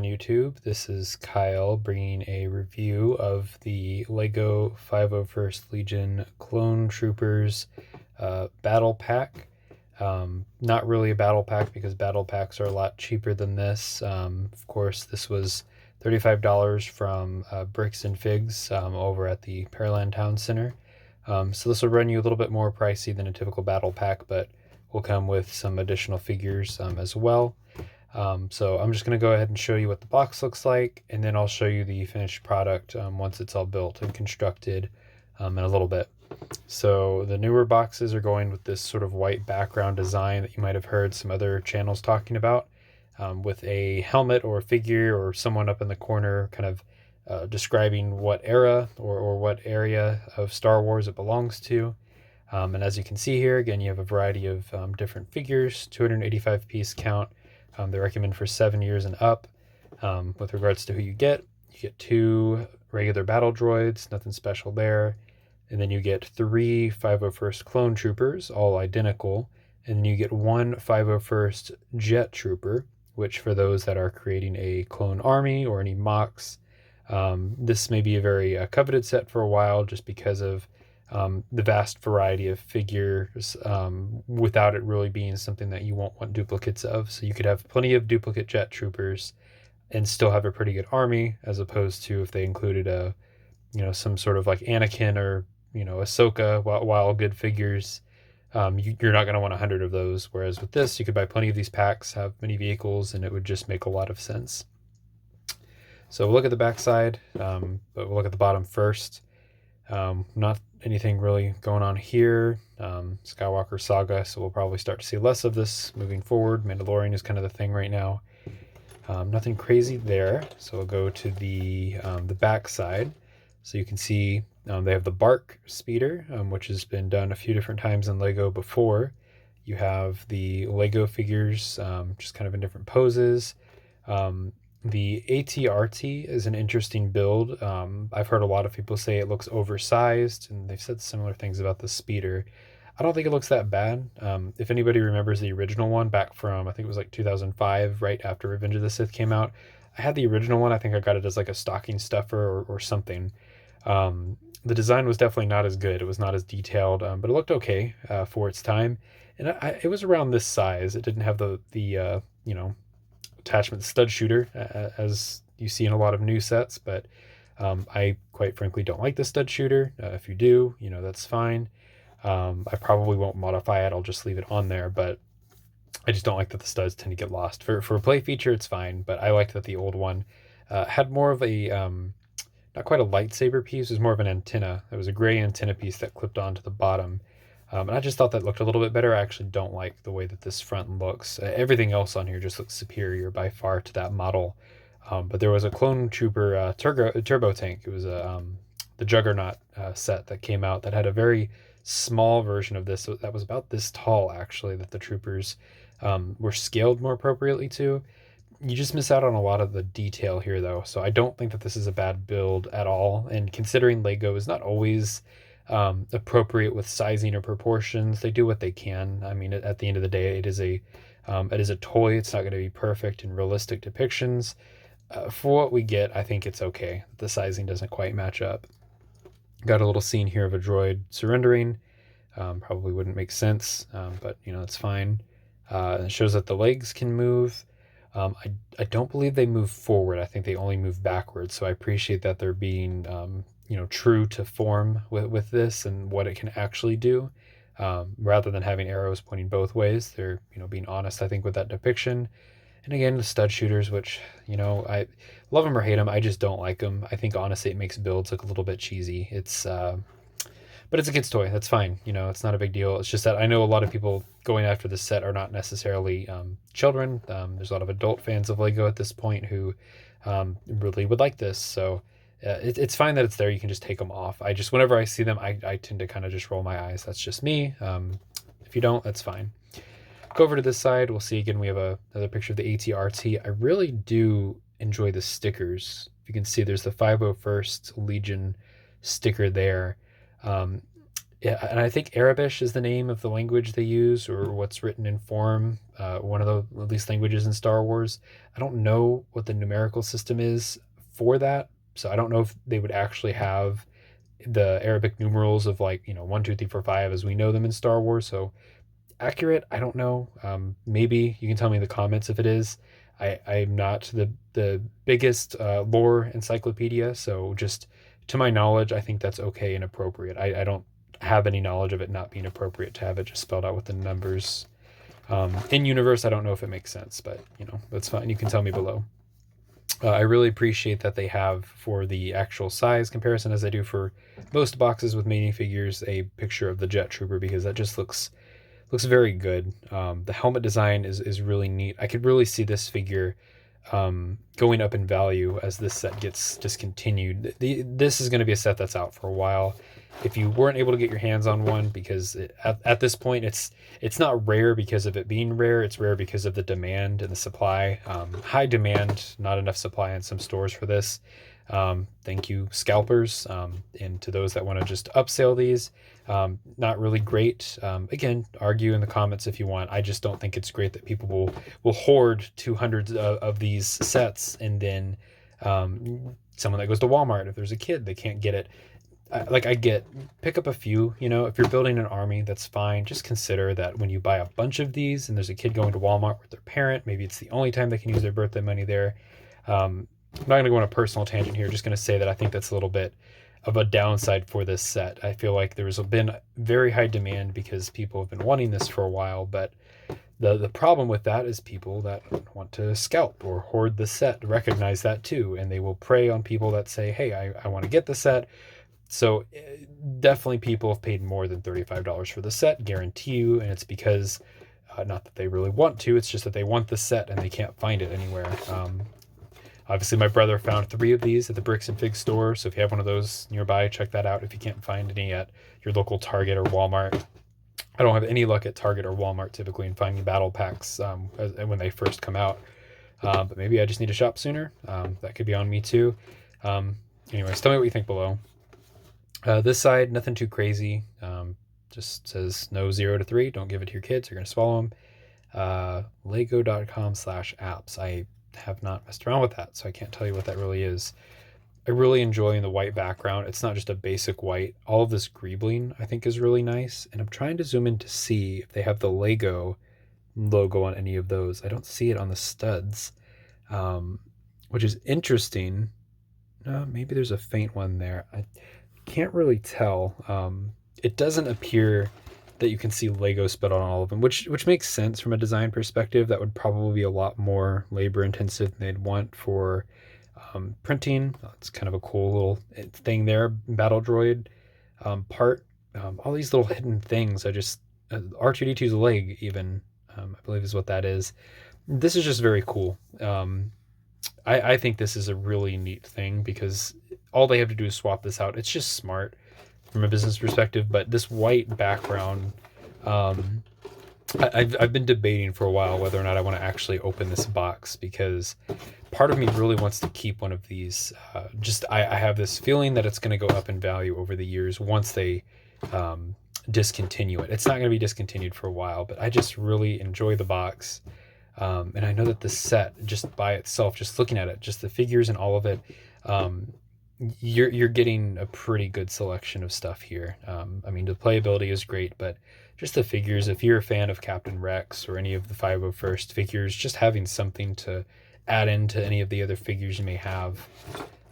YouTube. This is Kyle bringing a review of the LEGO 501st Legion Clone Troopers Battle Pack. Not really a battle pack because battle packs are a lot cheaper than this. Of course, this was $35 from Bricks and Figs over at the Pearland Town Center. So this will run you a little bit more pricey than a typical battle pack, but will come with some additional figures as well. So I'm just going to go ahead and show you what the box looks like, and then I'll show you the finished product once it's all built and constructed in a little bit. So the newer boxes are going with this sort of white background design that you might have heard some other channels talking about, with a helmet or a figure or someone up in the corner kind of describing what era or what area of Star Wars it belongs to. And as you can see here, again, you have a variety of different figures, 285 piece count. They recommend for 7 years and up. With regards to who you get 2 regular battle droids, nothing special there. And then you get 3 501st clone troopers, all identical. And then you get 1 501st jet trooper, which for those that are creating a clone army or any mocks, this may be a very coveted set for a while just because of the vast variety of figures without it really being something that you won't want duplicates of. So you could have plenty of duplicate jet troopers and still have a pretty good army, as opposed to if they included some sort of like Anakin or Ahsoka, while good figures, you're not going to want 100 of those. Whereas with this, you could buy plenty of these packs, have many vehicles, and it would just make a lot of sense. So we'll look at the back side, but we'll look at the bottom first. Not anything really going on here. Skywalker saga, so we'll probably start to see less of this moving forward. Mandalorian is kind of the thing right now. Nothing crazy there. So we'll go to the back side. So you can see they have the Bark speeder, which has been done a few different times in LEGO before. You have the LEGO figures, just kind of in different poses. The ATRT is an interesting build. I've heard a lot of people say it looks oversized, and they've said similar things about the speeder. I don't think it looks that bad. If anybody remembers the original one back from, I think it was like 2005, right after Revenge of the Sith came out, I had the original one. I think I got it as like a stocking stuffer or something. The design was definitely not as good. It was not as detailed, but it looked okay for its time. And it was around this size. It didn't have the attachment stud shooter as you see in a lot of new sets, but I quite frankly don't like the stud shooter. If you do, that's fine. I probably won't modify it. I'll just leave it on there, but I just don't like that the studs tend to get lost. For a play feature, it's fine, but I liked that the old one had more of a not quite a lightsaber piece. It was more of an antenna. It was a gray antenna piece that clipped onto the bottom. And I just thought that looked a little bit better. I actually don't like the way that this front looks. Everything else on here just looks superior by far to that model. But there was a Clone Trooper turbo tank. It was the Juggernaut set that came out that had a very small version of this that was about this tall, actually, that the troopers were scaled more appropriately to. You just miss out on a lot of the detail here, though. So I don't think that this is a bad build at all. And considering LEGO is not always appropriate with sizing or proportions, they do what they can. I mean, at the end of the day, it is a toy. It's not going to be perfect and realistic depictions. For what we get, I think it's okay. The sizing doesn't quite match up. Got a little scene here of a droid surrendering. Probably wouldn't make sense, but it's fine. It shows that the legs can move. I don't believe they move forward. I think they only move backwards. So I appreciate that they're being true to form with this and what it can actually do, rather than having arrows pointing both ways. They're being honest, I think, with that depiction. And again, the stud shooters, which I love them or hate them, I just don't like them. I think honestly it makes builds look a little bit cheesy. But it's a kid's toy. That's fine. It's not a big deal. It's just that I know a lot of people going after this set are not necessarily children. There's a lot of adult fans of LEGO at this point who really would like this. So it's fine that it's there. You can just take them off. Whenever I see them, I tend to kind of just roll my eyes. That's just me. If you don't, that's fine. Go over to this side. We'll see again, we have another picture of the ATRT. I really do enjoy the stickers. If you can see, there's the 501st Legion sticker there. Yeah, and I think Arabic is the name of the language they use, or what's written in form. One of the at least languages in Star Wars. I don't know what the numerical system is for that, so I don't know if they would actually have the Arabic numerals of like 1, 2, 3, 4, 5 as we know them in Star Wars. So accurate, I don't know. Maybe you can tell me in the comments if it is. I'm not the biggest lore encyclopedia, so just to my knowledge, I think that's okay and appropriate. I don't have any knowledge of it not being appropriate to have it just spelled out with the numbers. In universe, I don't know if it makes sense, but that's fine. You can tell me below. I really appreciate that they have, for the actual size comparison, as I do for most boxes with minifigures, a picture of the Jet Trooper, because that just looks very good. The helmet design is really neat. I could really see this figure going up in value as this set gets discontinued. This is going to be a set that's out for a while. If you weren't able to get your hands on one, because at this point it's not rare because of it being rare, it's rare because of the demand and the supply. High demand, not enough supply in some stores for this. Thank you, scalpers, and to those that want to just upsell these. Not really great. Again, argue in the comments if you want. I just don't think it's great that people will hoard 200 of these sets, and then someone that goes to Walmart, if there's a kid, they can't get it. I get, pick up a few. If you're building an army, that's fine. Just consider that when you buy a bunch of these and there's a kid going to Walmart with their parent, maybe it's the only time they can use their birthday money there. I'm not going to go on a personal tangent here, just going to say that I think that's a little bit of a downside for this set. I feel like there's been very high demand because people have been wanting this for a while, but the problem with that is people that want to scalp or hoard the set recognize that too, and they will prey on people that say, hey, I want to get the set. So definitely people have paid more than $35 for the set, guarantee you, and it's because not that they really want to, it's just that they want the set and they can't find it anywhere. Obviously, my brother found 3 of these at the Bricks and Fig store, so if you have one of those nearby, check that out if you can't find any at your local Target or Walmart. I don't have any luck at Target or Walmart typically in finding battle packs when they first come out, but maybe I just need to shop sooner. That could be on me too. Anyways, tell me what you think below. This side, nothing too crazy. Just says no 0 to 3. Don't give it to your kids. You're going to swallow them. Lego.com/apps. I have not messed around with that, so I can't tell you what that really is. I really enjoy the white background. It's not just a basic white. All of this greebling I think is really nice, and I'm trying to zoom in to see if they have the Lego logo on any of those. I don't see it on the studs, which is interesting. Maybe there's a faint one there. I can't really tell. It doesn't appear that you can see Lego spelled on all of them, which makes sense from a design perspective. That would probably be a lot more labor intensive than they'd want for printing. It's kind of a cool little thing there. Battle droid part. All these little hidden things. R2D2's leg even, I believe is what that is. This is just very cool. I think this is a really neat thing because all they have to do is swap this out. It's just smart from a business perspective, but this white background, I've been debating for a while whether or not I want to actually open this box, because part of me really wants to keep one of these. I have this feeling that it's going to go up in value over the years once they discontinue it. It's not going to be discontinued for a while, but I just really enjoy the box. And I know that the set, just by itself, just looking at it, just the figures and all of it, you're getting a pretty good selection of stuff here. I mean, the playability is great, but just the figures, if you're a fan of Captain Rex or any of the 501st figures, just having something to add into any of the other figures you may have,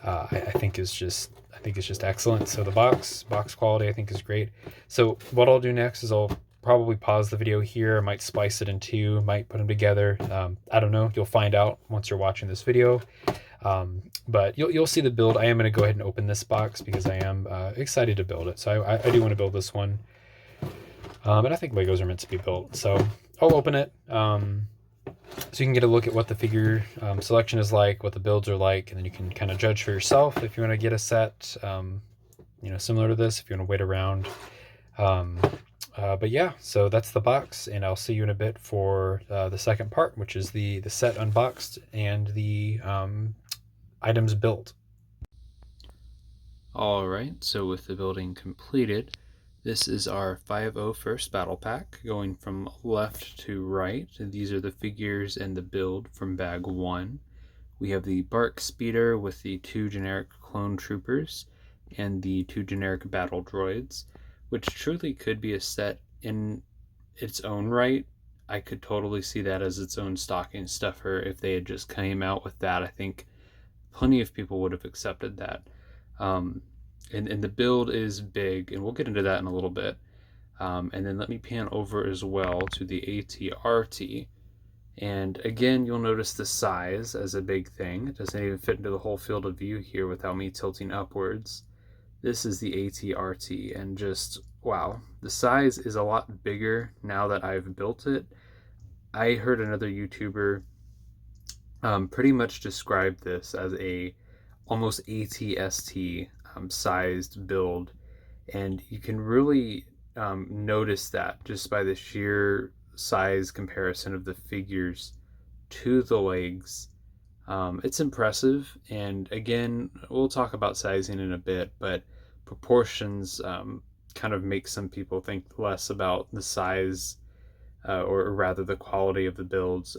I think is just excellent. So the box quality I think is great. So what I'll do next is I'll probably pause the video here. I might splice it in 2, might put them together. I don't know. You'll find out once you're watching this video. But you'll see the build. I am going to go ahead and open this box because I am excited to build it. So I do want to build this one. And I think Legos are meant to be built. So I'll open it so you can get a look at what the figure selection is like, what the builds are like, and then you can kind of judge for yourself if you want to get a set similar to this, if you want to wait around. But yeah, so that's the box, and I'll see you in a bit for the second part, which is the set unboxed and the items built. All right, so with the building completed, This is our 501st Battlepack, going from left to right. These are the figures and the build from bag 1. We have the Bark Speeder with the 2 generic clone troopers and the 2 generic battle droids, which truly could be a set in its own right. I could totally see that as its own stocking stuffer. If they had just came out with that, I think plenty of people would have accepted that. Um, and the build is big, and we'll get into that in a little bit. And then let me pan over as well to the ATRT. And again, you'll notice the size as a big thing. It doesn't even fit into the whole field of view here without me tilting upwards. This is the ATRT, and just wow, the size is a lot bigger now that I've built it. I heard another YouTuber pretty much describe this as a almost ATST sized build, and you can really notice that just by the sheer size comparison of the figures to the legs. It's impressive, and again, we'll talk about sizing in a bit, but proportions kind of make some people think less about the size, or rather the quality of the builds,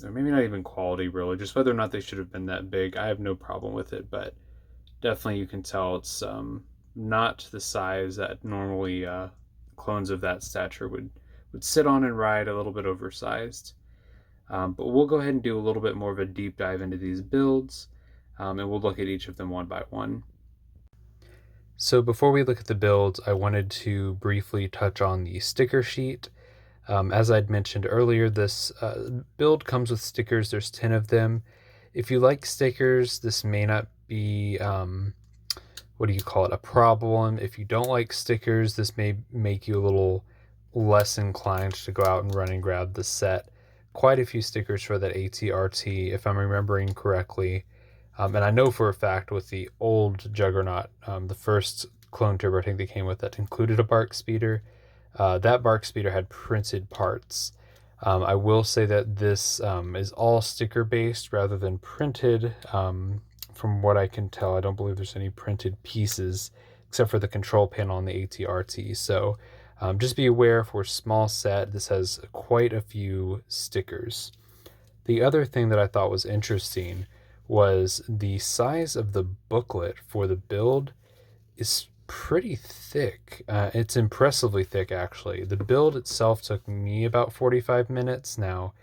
or maybe not even quality really, just whether or not they should have been that big. I have no problem with it, but definitely you can tell it's not the size that normally clones of that stature would sit on and ride, a little bit oversized. But we'll go ahead and do a little bit more of a deep dive into these builds, and we'll look at each of them one by one. So before we look at the builds, I wanted to briefly touch on the sticker sheet. As I'd mentioned earlier, this build comes with stickers. There's 10 of them. If you like stickers, this may not be, what do you call it, a problem. If you don't like stickers, this may make you a little less inclined to go out and run and grab the set. Quite a few stickers for that ATRT, if I'm remembering correctly. And I know for a fact with the old Juggernaut, the first clone turbo I think they came with that included a Bark Speeder. That Bark Speeder had printed parts. I will say that this is all sticker based rather than printed. From what I can tell, I don't believe there's any printed pieces except for the control panel on the ATRT. So just be aware, for a small set, this has quite a few stickers. The other thing that I thought was interesting was the size of the booklet for the build is pretty thick. It's impressively thick, actually. The build itself took me about 45 minutes. Now,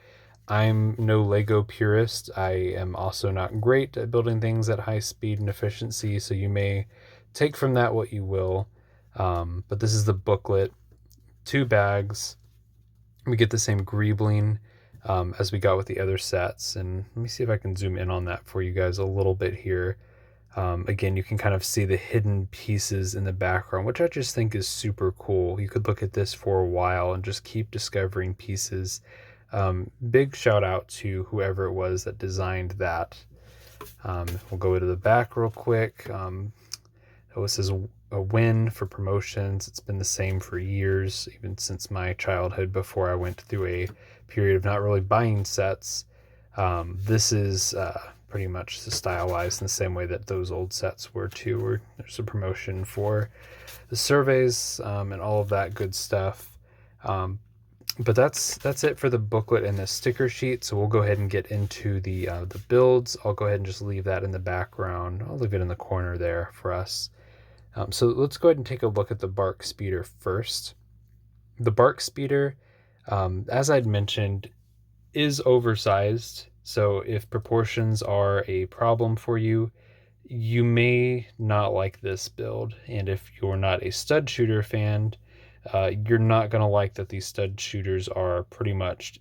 I'm no Lego purist. I am also not great at building things at high speed and efficiency, so you may take from that what you will. But this is the booklet. 2 bags. We get the same greebling as we got with the other sets. And let me see if I can zoom in on that for you guys a little bit here. Again, you can kind of see the hidden pieces in the background, which I just think is super cool. You could look at this for a while and just keep discovering pieces. Big shout out to whoever it was that designed that. We'll go to the back real quick. This is a win for promotions. It's been the same for years, even since my childhood, before I went through a period of not really buying sets. This is pretty much stylized in the same way that those old sets were too, where there's a promotion for the surveys and all of that good stuff. But that's it for the booklet and the sticker sheet. So we'll go ahead and get into the builds. I'll go ahead and just leave that in the background. I'll leave it in the corner there for us. So let's go ahead and take a look at the Bark Speeder first. The Bark Speeder, as I'd mentioned, is oversized. So if proportions are a problem for you, you may not like this build. And if you're not a stud shooter fan, you're not going to like that these stud shooters are pretty much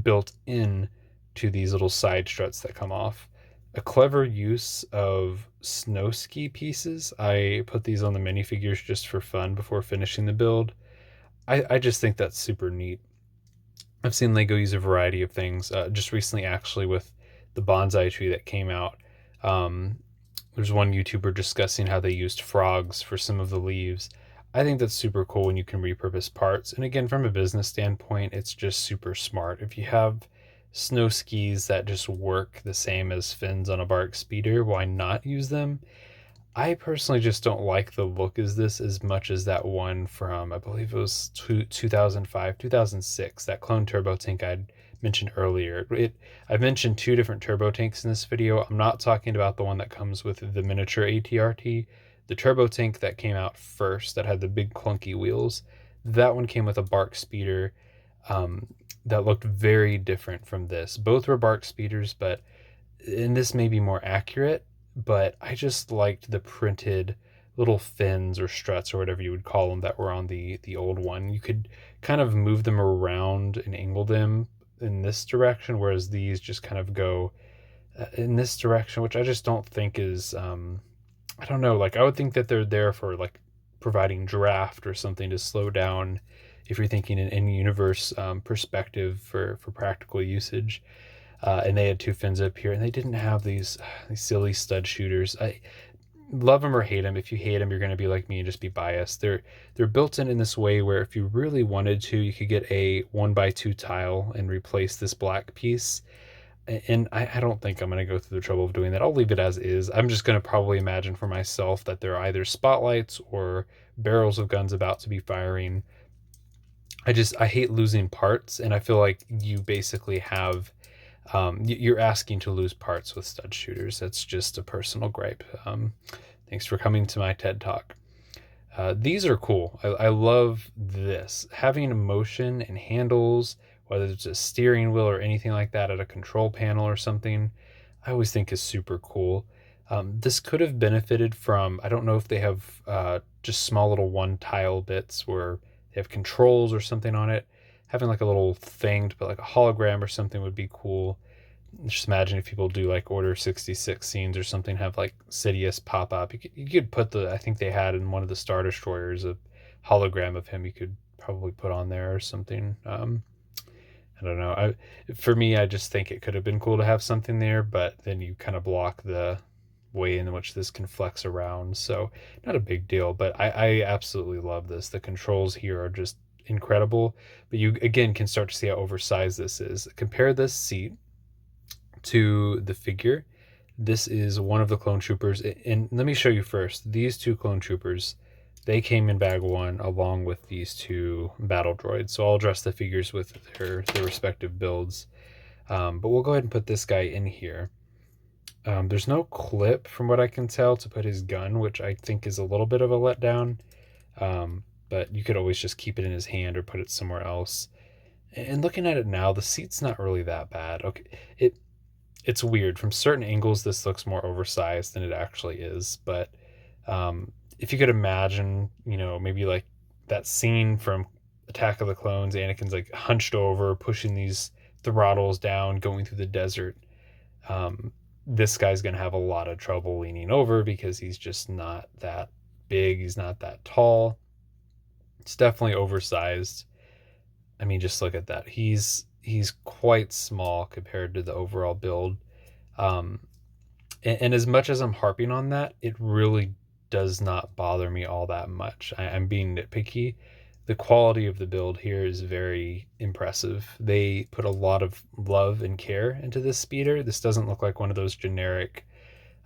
built in to these little side struts that come off. A clever use of snow ski pieces. I put these on the minifigures just for fun before finishing the build. I just think that's super neat. I've seen Lego use a variety of things. Just recently, actually, with the bonsai tree that came out, there's one YouTuber discussing how they used frogs for some of the leaves. I think that's super cool when you can repurpose parts. And again, from a business standpoint, it's just super smart. If you have snow skis that just work the same as fins on a Bark Speeder, why not use them? I personally just don't like the look as this as much as that one from, I believe it was 2005, 2006, that clone turbo tank I'd mentioned earlier. I've mentioned two different turbo tanks in this video. I'm not talking about the one that comes with the miniature ATRT. The turbo tank that came out first, that had the big clunky wheels, that one came with a bark speeder um, that looked very different from this. Both were bark speeders, and this may be more accurate, but I just liked the printed little fins or struts or whatever you would call them that were on the old one. You could kind of move them around and angle them in this direction, whereas these just kind of go in this direction, which I just don't think is I don't know, like I would think that they're there for like providing draft or something to slow down if you're thinking in universe perspective for practical usage. And they had two fins up here, and they didn't have these silly stud shooters. I love them or hate them. If you hate them, you're going to be like me and just be biased. They're built in this way where if you really wanted to, you could get a 1x2 tile and replace this black piece. And I don't think I'm going to go through the trouble of doing that. I'll leave it as is. I'm just going to probably imagine for myself that there are either spotlights or barrels of guns about to be firing. I hate losing parts, and I feel like you basically have you're asking to lose parts with stud shooters. That's just a personal gripe. Thanks for coming to my TED Talk. These are cool. I love this. Having motion and handles, whether it's a steering wheel or anything like that at a control panel or something, I always think is super cool. This could have benefited from, I don't know if they have just small little one tile bits where they have controls or something on it. Having like a little thing to put like a hologram or something would be cool. Just imagine if people do like Order 66 scenes or something, have like Sidious pop up. You could put I think they had in one of the Star Destroyers a hologram of him you could probably put on there or something. I don't know. For me, I just think it could have been cool to have something there, but then you kind of block the way in which this can flex around. So not a big deal, but I absolutely love this. The controls here are just incredible, but you again can start to see how oversized this is. Compare this seat to the figure. This is one of the clone troopers, and let me show you first. These two clone troopers, they came in bag one along with these two battle droids. So I'll address the figures with their respective builds, but we'll go ahead and put this guy in here. There's no clip from what I can tell to put his gun, which I think is a little bit of a letdown. But you could always just keep it in his hand or put it somewhere else. And looking at it now, the seat's not really that bad. Okay, it's weird. From certain angles, this looks more oversized than it actually is. But if you could imagine, maybe like that scene from Attack of the Clones, Anakin's like hunched over, pushing these throttles down, going through the desert. This guy's going to have a lot of trouble leaning over because he's just not that big. He's not that tall. It's definitely oversized. I mean, just look at that. He's quite small compared to the overall build. And as much as I'm harping on that, it really does not bother me all that much. I'm being nitpicky. The quality of the build here is very impressive. They put a lot of love and care into this speeder. This doesn't look like one of those generic,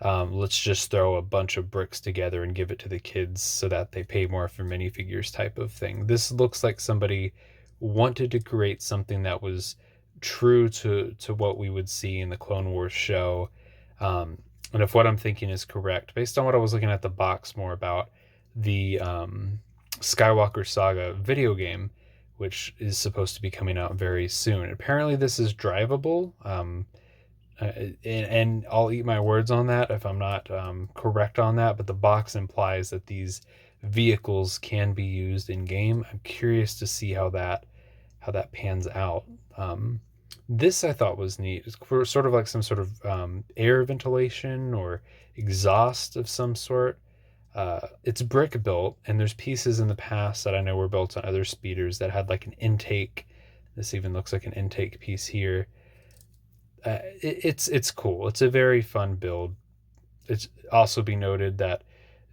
let's just throw a bunch of bricks together and give it to the kids so that they pay more for minifigures type of thing. This looks like somebody wanted to create something that was true to what we would see in the Clone Wars show. And if what I'm thinking is correct, based on what I was looking at the box more about, the Skywalker Saga video game, which is supposed to be coming out very soon. Apparently this is drivable, and I'll eat my words on that if I'm not correct on that, but the box implies that these vehicles can be used in game. I'm curious to see how that pans out. This I thought was neat. It's sort of like some sort of air ventilation or exhaust of some sort. It's brick built, and there's pieces in the past that I know were built on other speeders that had like an intake. This even looks like an intake piece here. It's cool. It's a very fun build. It's also be noted that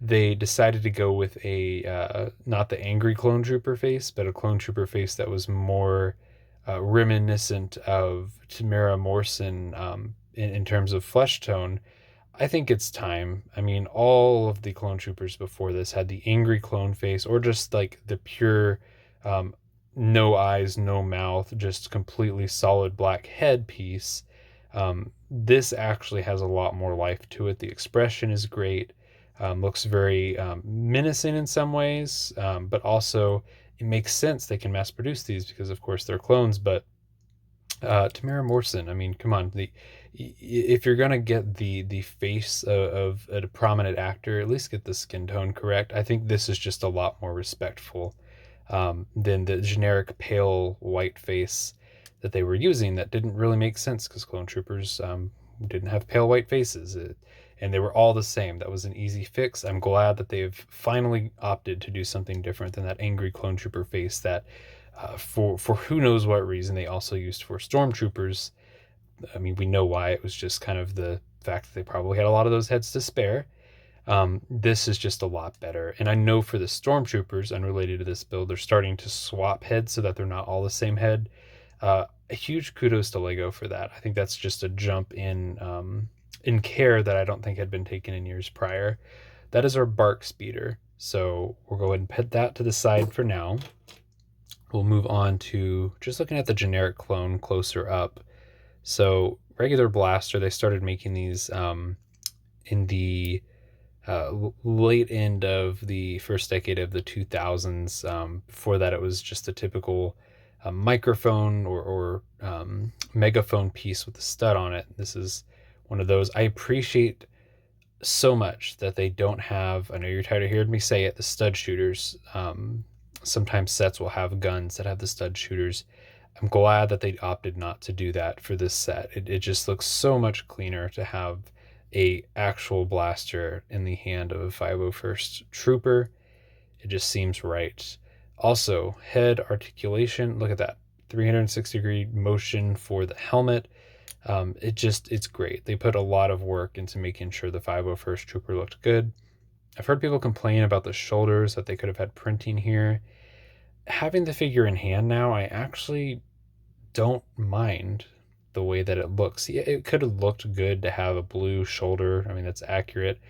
they decided to go with a not the angry clone trooper face, but a clone trooper face that was more reminiscent of Tamara Morrison in terms of flesh tone. I think it's time. I mean, all of the clone troopers before this had the angry clone face, or just like the pure, um, no eyes, no mouth, just completely solid black head piece. This actually has a lot more life to it. The expression is great. Looks very menacing in some ways, but also it makes sense they can mass produce these because, of course, they're clones. But Tamara Morrison, I mean, come on. If you're gonna get the face of a prominent actor, at least get the skin tone correct. I think this is just a lot more respectful than the generic pale white face that they were using. That didn't really make sense because clone troopers didn't have pale white faces. And they were all the same. That was an easy fix. I'm glad that they've finally opted to do something different than that angry clone trooper face that for who knows what reason they also used for stormtroopers. I mean, we know why. It was just kind of the fact that they probably had a lot of those heads to spare. This is just a lot better. And I know for the stormtroopers, unrelated to this build, they're starting to swap heads so that they're not all the same head. A huge kudos to Lego for that. I think that's just a jump in care that I don't think had been taken in years prior. That is our bark speeder. So we'll go ahead and put that to the side for now. We'll move on to just looking at the generic clone closer up. So regular blaster, they started making these in the late end of the first decade of the 2000s. Before that, it was just a typical microphone or megaphone piece with a stud on it. This is one of those. I appreciate so much that they don't have, I know you're tired of hearing me say it, the stud shooters. Sometimes sets will have guns that have the stud shooters. I'm glad that they opted not to do that for this set. It just looks so much cleaner to have a actual blaster in the hand of a 501st trooper. It just seems right. Also, head articulation, look at that. 360-degree motion for the helmet. It's great. They put a lot of work into making sure the 501st trooper looked good. I've heard people complain about the shoulders, that they could have had printing here. Having the figure in hand now, I actually don't mind the way that it looks. Yeah, it could have looked good to have a blue shoulder. I mean, that's accurate.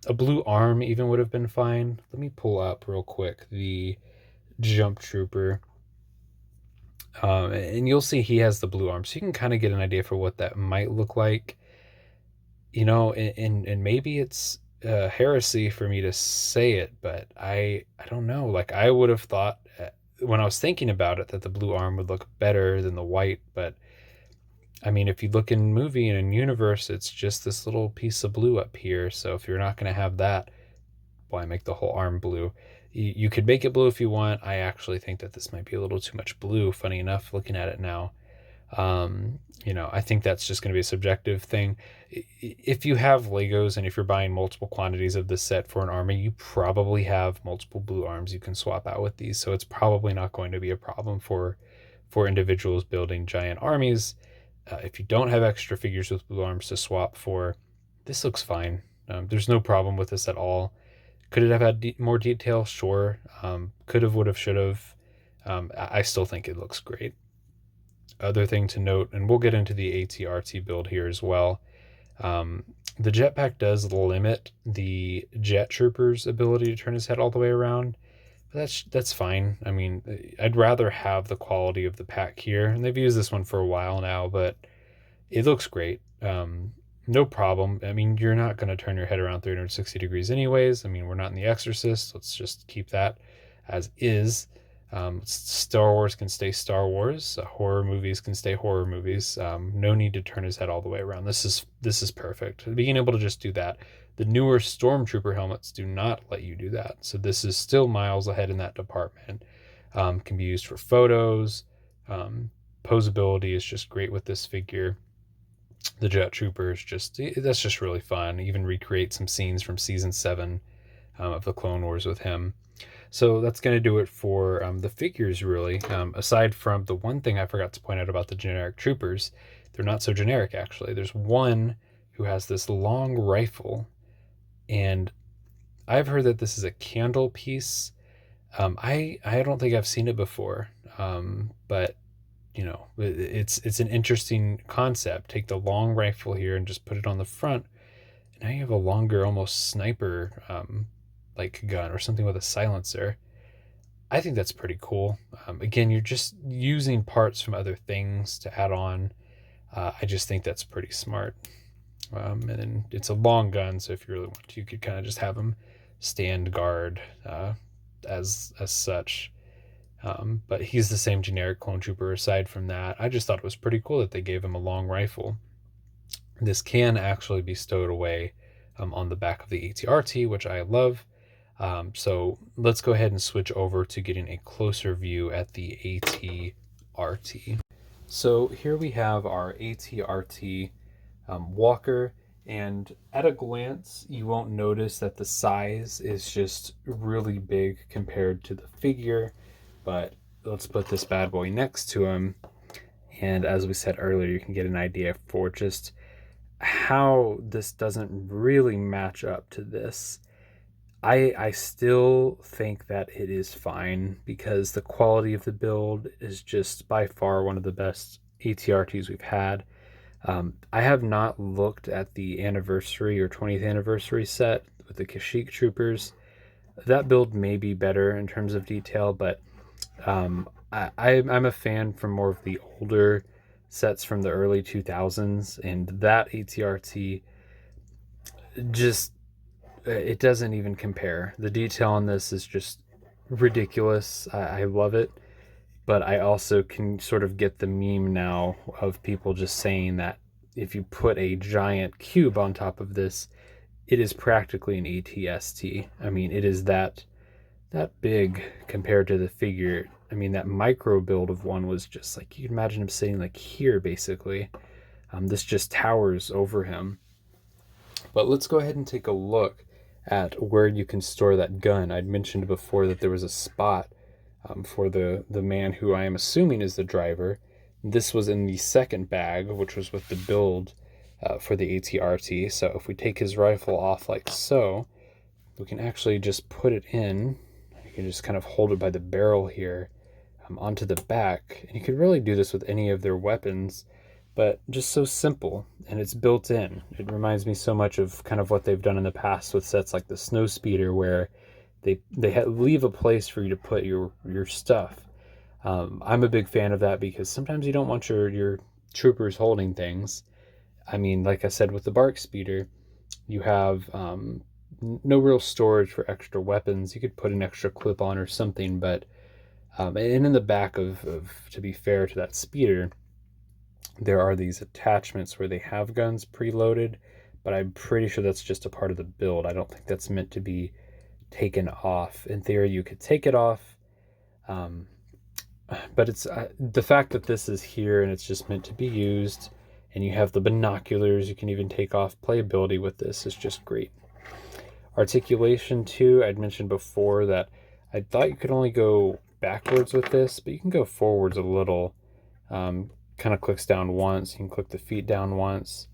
A blue arm even would have been fine. Let me pull up real quick the Jump Trooper. And you'll see he has the blue arm, so you can kind of get an idea for what that might look like. You know, and maybe it's heresy for me to say it, but I don't know. Like, I would have thought when I was thinking about it that the blue arm would look better than the white, but I mean, if you look in movie and in universe, it's just this little piece of blue up here. So if you're not going to have that, why make the whole arm blue? You could make it blue if you want. I actually think that this might be a little too much blue, funny enough, looking at it now. You know, I think that's just going to be a subjective thing. If you have Legos and if you're buying multiple quantities of this set for an army, you probably have multiple blue arms you can swap out with these. So it's probably not going to be a problem for individuals building giant armies. If you don't have extra figures with blue arms to swap for, this looks fine. There's no problem with this at all. Could it have had more detail? Sure. Could have, would have, should have. I still think it looks great. Other thing to note, and we'll get into the ATRT build here as well, the jetpack does limit the jet trooper's ability to turn his head all the way around. But that's fine. I mean, I'd rather have the quality of the pack here, and they've used this one for a while now, but it looks great. No problem. I mean, you're not going to turn your head around 360 degrees anyways. I mean, we're not in The Exorcist. Let's just keep that as is. Star Wars can stay Star Wars. Horror movies can stay horror movies. No need to turn his head all the way around. This is perfect. Being able to just do that. The newer Stormtrooper helmets do not let you do that. So this is still miles ahead in that department. Can be used for photos. Posability is just great with this figure. The Jet Trooper is that's just really fun. Even recreate some scenes from season 7 of the Clone Wars with him. So that's going to do it for the figures, really. Aside from the one thing I forgot to point out about the generic troopers, they're not so generic, actually. There's one who has this long rifle, and I've heard that this is a candle piece. I don't think I've seen it before, but you know, it's an interesting concept. Take the long rifle here and just put it on the front. now you have a longer, almost sniper like gun or something with a silencer. I think that's pretty cool. Again, you're just using parts from other things to add on. I just think that's pretty smart. And then it's a long gun, so if you really want to, you could kind of just have them stand guard as such. But he's the same generic clone trooper. Aside from that, I just thought it was pretty cool that they gave him a long rifle. This can actually be stowed away on the back of the ATRT, which I love. So let's go ahead and switch over to getting a closer view at the ATRT. So here we have our ATRT walker, and at a glance you won't notice that the size is just really big compared to the figure, but let's put this bad boy next to him, and as we said earlier, you can get an idea for just how this doesn't really match up to this. I still think that it is fine because the quality of the build is just by far one of the best ATRTs we've had. I have not looked at the anniversary or 20th anniversary set with the Kashyyyk troopers. That build may be better in terms of detail, but I'm a fan from more of the older sets from the early 2000s, and that ATRT just, it doesn't even compare. The detail on this is just ridiculous. I love it, but I also can sort of get the meme now of people just saying that if you put a giant cube on top of this, it is practically an ATST. I mean, it is that big compared to the figure. I mean, that micro build of one was just like, you can imagine him sitting like here, basically. This just towers over him. But let's go ahead and take a look at where you can store that gun. I'd mentioned before that there was a spot for the man who I am assuming is the driver. This was in the second bag, which was with the build for the ATRT. So if we take his rifle off like so, we can actually just put it in. You can just kind of hold it by the barrel here onto the back. And you could really do this with any of their weapons, but just so simple, and it's built in. It reminds me so much of kind of what they've done in the past with sets like the Snowspeeder, where they leave a place for you to put your stuff. I'm a big fan of that because sometimes you don't want your troopers holding things. I mean, like I said, with the Bark Speeder, you have no real storage for extra weapons. You could put an extra clip on or something, but and in the back of, to be fair to that speeder, there are these attachments where they have guns preloaded, but I'm pretty sure that's just a part of the build. I don't think that's meant to be taken off. In theory, you could take it off, but it's the fact that this is here and it's just meant to be used, and you have the binoculars you can even take off. Playability with this is just great. Articulation too, I'd mentioned before that I thought you could only go backwards with this, but you can go forwards a little. Kind of clicks down once, you can click the feet down once.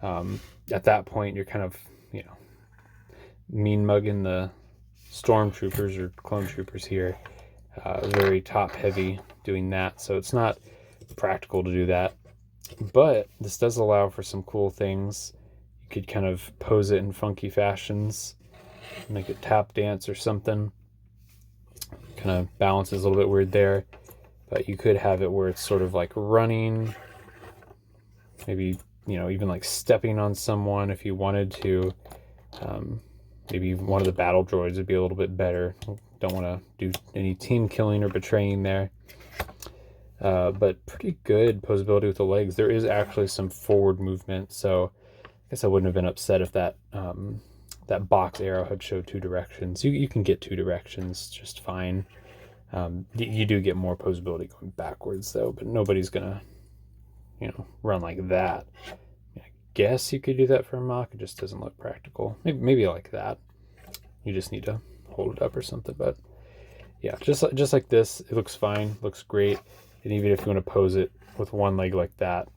At that point, you're kind of, mean mugging the stormtroopers or clone troopers here. Very top heavy doing that, so it's not practical to do that. But this does allow for some cool things. You could kind of pose it in funky fashions, make it tap dance or something. Kind of balances a little bit weird there. But you could have it where it's sort of like running, maybe, even like stepping on someone if you wanted to. Maybe one of the battle droids would be a little bit better. Don't want to do any team killing or betraying there. But pretty good posability with the legs. There is actually some forward movement, so I guess I wouldn't have been upset if that that box arrow had showed two directions. You can get two directions just fine. You do get more posability going backwards though, but nobody's gonna, run like that. I guess you could do that for a mock. It just doesn't look practical. Maybe like that. You just need to hold it up or something. But yeah, just like this, it looks fine, looks great. And even if you want to pose it with one leg like that,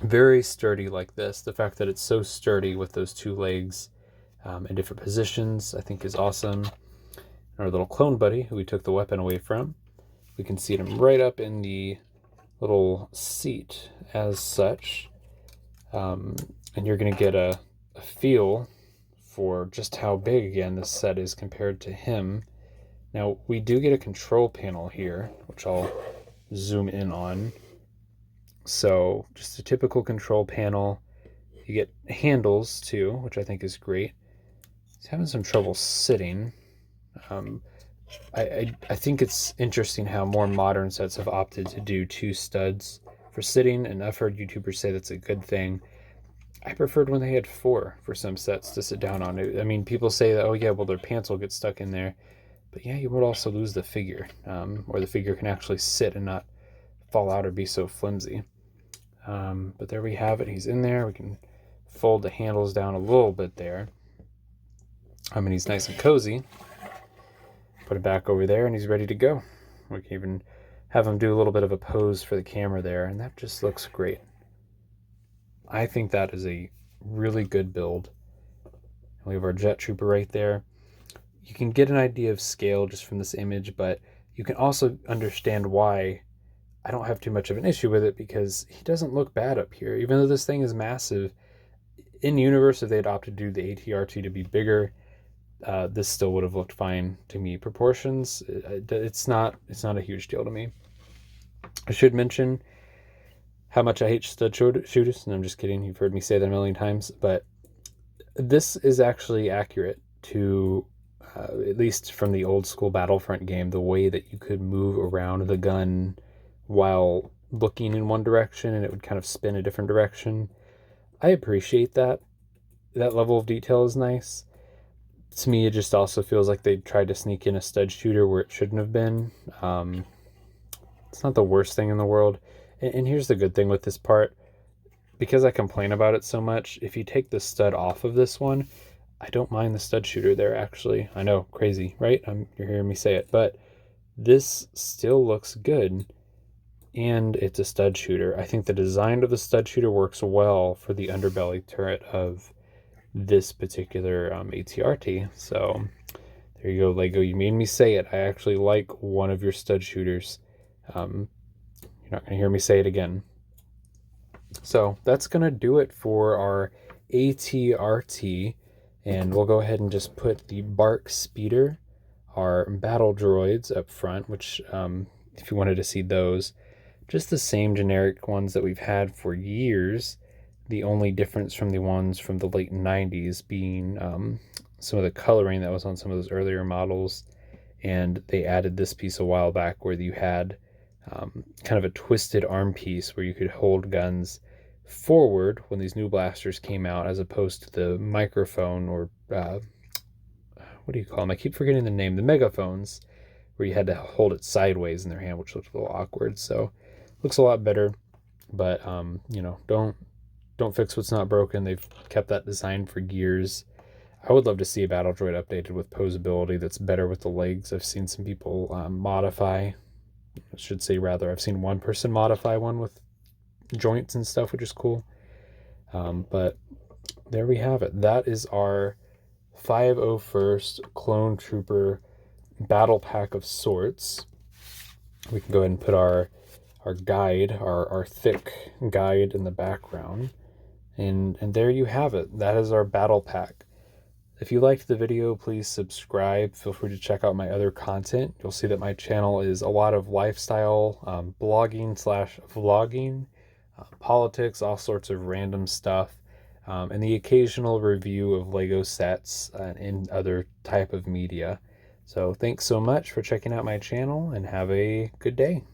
very sturdy like this. The fact that it's so sturdy with those two legs in different positions, I think is awesome. Our little clone buddy, who we took the weapon away from, we can seat him right up in the little seat as such. And you're going to get a a feel for just how big, again, this set is compared to him. Now, we do get a control panel here, which I'll zoom in on. So, just a typical control panel. You get handles, too, which I think is great. He's having some trouble sitting. I think it's interesting how more modern sets have opted to do 2 studs for sitting, and I've heard YouTubers say that's a good thing. I preferred when they had 4 for some sets to sit down on. I mean, people say that, oh yeah, well, their pants will get stuck in there. But yeah, you would also lose the figure, or the figure can actually sit and not fall out or be so flimsy. But there we have it. He's in there. We can fold the handles down a little bit there. And he's nice and cozy. Put it back over there, and he's ready to go. We can even have him do a little bit of a pose for the camera there, and that just looks great. I think that is a really good build. We have our Jet Trooper right there. You can get an idea of scale just from this image, but you can also understand why I don't have too much of an issue with it, because he doesn't look bad up here. Even though this thing is massive, in universe, if they had opted to do the ATRT to be bigger, this still would have looked fine to me. Proportions, it's not a huge deal to me. I should mention how much I hate stud shooters, and I'm just kidding. You've heard me say that a million times, but this is actually accurate to, at least from the old school Battlefront game, the way that you could move around the gun while looking in one direction and it would kind of spin a different direction. I appreciate that. That level of detail is nice. To me, it just also feels like they tried to sneak in a stud shooter where it shouldn't have been. It's not the worst thing in the world. And here's the good thing with this part. Because I complain about it so much, if you take the stud off of this one, I don't mind the stud shooter there, actually. I know, crazy, right? You're hearing me say it. But this still looks good, and it's a stud shooter. I think the design of the stud shooter works well for the underbelly turret of this particular ATRT. So there you go, Lego. You made me say it. I actually like one of your stud shooters. You're not going to hear me say it again. So that's going to do it for our ATRT. And we'll go ahead and just put the Bark Speeder, our battle droids up front, which if you wanted to see those, just the same generic ones that we've had for years. The only difference from the ones from the late 90s being some of the coloring that was on some of those earlier models. And they added this piece a while back where you had kind of a twisted arm piece where you could hold guns forward when these new blasters came out, as opposed to the microphone, or what do you call them? I keep forgetting the name. The megaphones, where you had to hold it sideways in their hand, which looked a little awkward. So looks a lot better, but you know, don't fix what's not broken. They've kept that design for years. I would love to see a battle droid updated with posability that's better with the legs. I've seen some people modify. I should say rather, I've seen one person modify one with joints and stuff, which is cool. But there we have it. That is our 501st Clone Trooper battle pack of sorts. We can go ahead and put our guide, our thick guide in the background. And there you have it. That is our battle pack. If you liked the video, please subscribe. Feel free to check out my other content. You'll see that my channel is a lot of lifestyle, blogging / vlogging, politics, all sorts of random stuff, and the occasional review of Lego sets and other type of media. So thanks so much for checking out my channel, and have a good day.